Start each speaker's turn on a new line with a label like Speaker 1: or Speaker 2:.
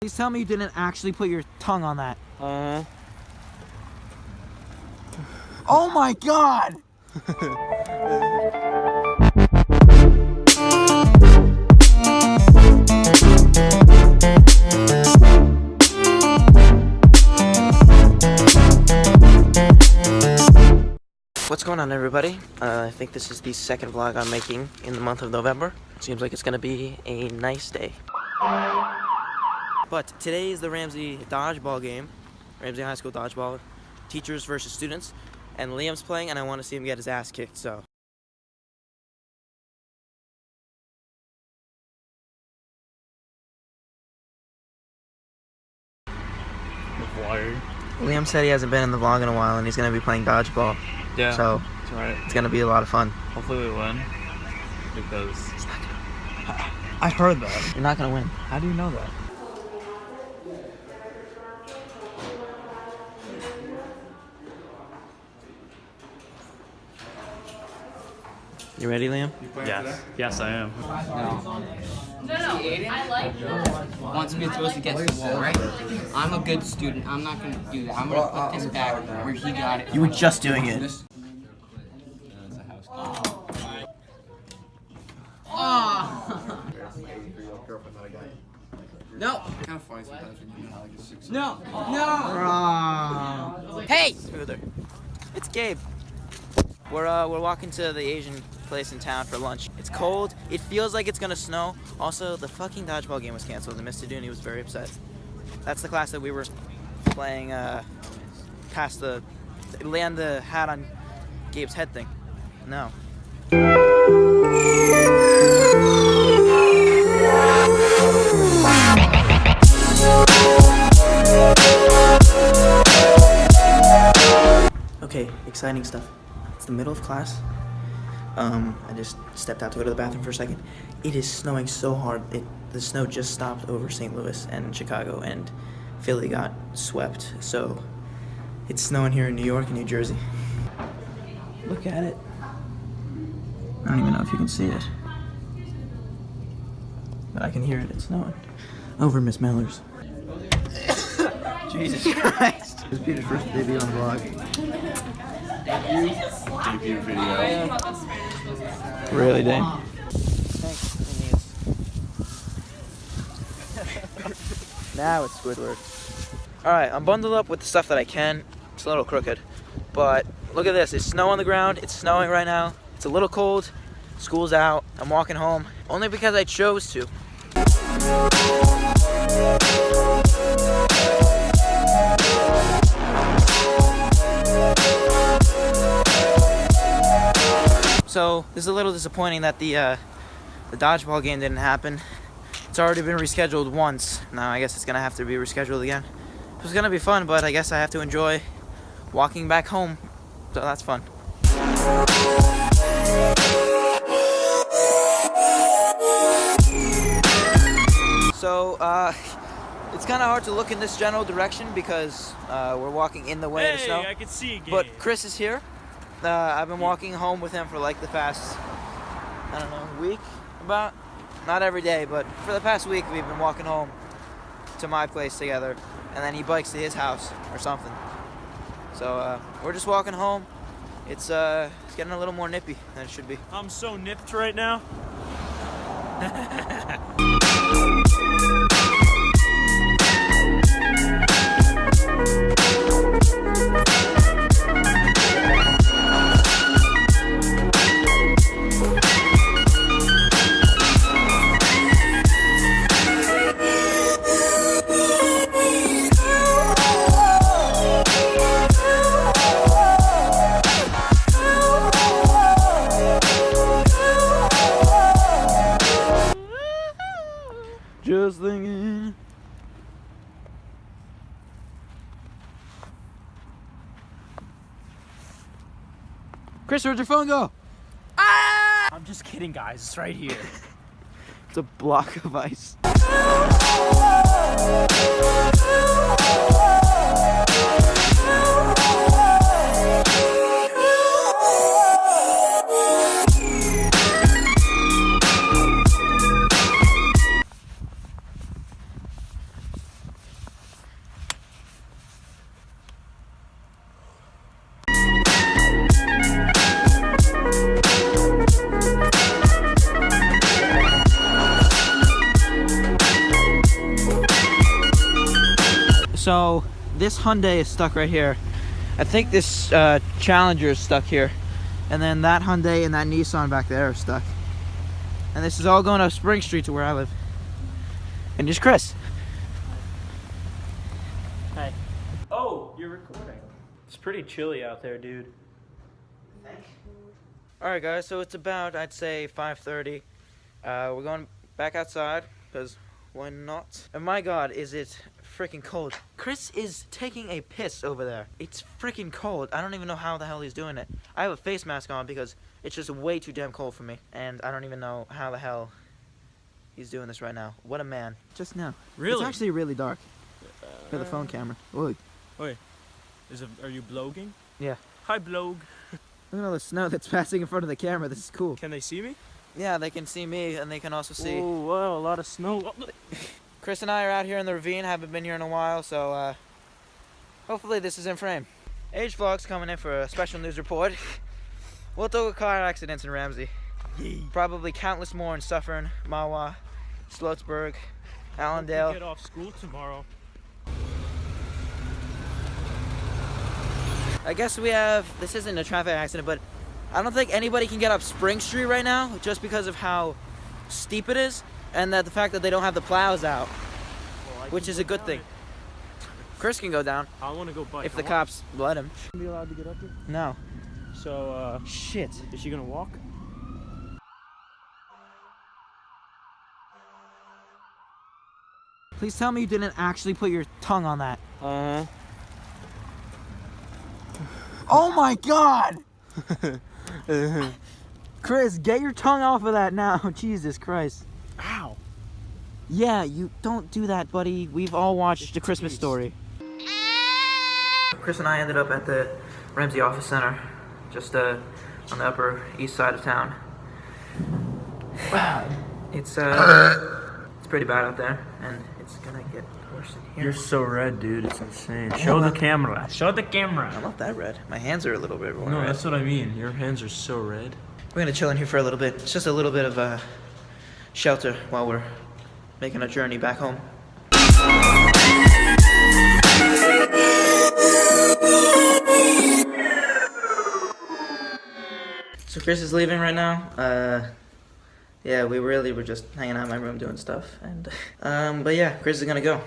Speaker 1: Please tell me you didn't actually put your tongue on that. Oh my god! What's going on, everybody? I think this is the second vlog I'm making in the month of November. Seems like it's gonna be a nice day. But today is the Ramsey dodgeball game. Ramsey High School dodgeball. Teachers versus students. And Liam's playing, and I want to see him get his ass kicked, so.
Speaker 2: Wired.
Speaker 1: Liam said he hasn't been in the vlog in a while, and he's gonna be playing dodgeball.
Speaker 2: Yeah.
Speaker 1: So
Speaker 2: that's right.
Speaker 1: It's gonna be a lot of fun.
Speaker 2: Hopefully we win. Because
Speaker 1: He's not gonna win.
Speaker 2: I heard that.
Speaker 1: You're not gonna win.
Speaker 2: How do you know that?
Speaker 1: You ready, Liam?
Speaker 2: Yes. Yes, I am.
Speaker 3: No. I like that.
Speaker 4: Wants me to throw us against the wall, right? I'm a good student. I'm not gonna do that. I'm gonna put this back where he got it.
Speaker 1: You were just doing it.
Speaker 4: No. Kind of funny sometimes when you like 6. No. No.
Speaker 1: Hey! Smoother. It's Gabe. We're walking to the Asian place in town for lunch. It's cold. It feels like it's gonna snow. Also, the fucking dodgeball game was canceled, and Mr. Dooney was very upset. That's the class that we were playing past the land the hat on Gabe's head thing. No. Okay, exciting stuff. It's the middle of class. I just stepped out to go to the bathroom for a second. It is snowing so hard. The snow just stopped over St. Louis and Chicago, and Philly got swept. So it's snowing here in New York and New Jersey. Look at it. I don't even know if you can see it, but I can hear it. It's snowing over Miss Miller's. Jesus Christ. This is Peter's first debut on vlog.
Speaker 2: Debut video.
Speaker 1: Really, Dane? Now it's Squidward. Alright, I'm bundled up with the stuff that I can. It's a little crooked, but look at this. It's snow on the ground. It's snowing right now. It's a little cold. School's out. I'm walking home only because I chose to. So this is a little disappointing that the dodgeball game didn't happen. It's already been rescheduled once. Now I guess it's gonna have to be rescheduled again. It was gonna be fun, but I guess I have to enjoy walking back home. So that's fun. So it's kind of hard to look in this general direction because we're walking in the way of the snow.
Speaker 2: I can see again.
Speaker 1: But Chris is here. I've been walking home with him for like the past, I don't know, week about. Not every day, but for the past week we've been walking home to my place together, and then he bikes to his house or something. So we're just walking home. It's getting a little more nippy than it should be.
Speaker 2: I'm so nipped right now.
Speaker 1: Just thinking. Chris, where'd your phone go? Ah!
Speaker 2: I'm just kidding, guys. It's right here.
Speaker 1: It's a block of ice. So this Hyundai is stuck right here. I think this Challenger is stuck here. And then that Hyundai and that Nissan back there are stuck. And this is all going up Spring Street to where I live. And just Chris.
Speaker 2: Hey. Oh, you're recording. It's pretty chilly out there, dude.
Speaker 1: Alright guys, so it's about, I'd say, 5:30. We're going back outside, because why not? And my god, is it freaking cold. Chris is taking a piss over there. It's freaking cold. I don't even know how the hell he's doing it. I have a face mask on because it's just way too damn cold for me. And I don't even know how the hell he's doing this right now. What a man. Just now.
Speaker 2: Really?
Speaker 1: It's actually really dark for the phone camera. Look.
Speaker 2: Wait, are you blogging?
Speaker 1: Yeah.
Speaker 2: Hi, blog.
Speaker 1: Look at all the snow that's passing in front of the camera. This is cool.
Speaker 2: Can they see me?
Speaker 1: Yeah, they can see me and they can also see.
Speaker 2: Oh, wow, a lot of snow.
Speaker 1: Chris and I are out here in the ravine, haven't been here in a while, so hopefully this is in frame. Age Vlog's coming in for a special news report. We'll talk about car accidents in Ramsey. Probably countless more in Suffern, Mawa, Sloatsburg, Allendale.
Speaker 2: Get off school tomorrow.
Speaker 1: I guess we have, this isn't a traffic accident, but I don't think anybody can get up Spring Street right now just because of how steep it is. And the fact that they don't have the plows out,
Speaker 2: Well,
Speaker 1: which is a good thing. Chris can go down
Speaker 2: I want to go bike.
Speaker 1: if the cops let him.
Speaker 2: Be allowed to get up here.
Speaker 1: No.
Speaker 2: So,
Speaker 1: Shit.
Speaker 2: is she gonna walk?
Speaker 1: Please tell me you didn't actually put your tongue on that. Oh my god! Chris, get your tongue off of that now. Jesus Christ.
Speaker 2: Ow.
Speaker 1: Yeah, you don't do that, buddy. We've all watched A Christmas Story. Chris and I ended up at the Ramsey Office Center, just on the upper east side of town. It's pretty bad out there, and it's gonna get worse in here.
Speaker 2: You're so red, dude. It's insane. Show the camera. Show the camera.
Speaker 1: I'm not that red. My hands are a little bit more
Speaker 2: No,
Speaker 1: red.
Speaker 2: that's what I mean. Your hands are so red.
Speaker 1: We're gonna chill in here for a little bit. It's just a little bit of shelter while we're making a journey back home. So Chris is leaving right now. Yeah, we really were just hanging out in my room doing stuff, and but yeah, Chris is gonna go.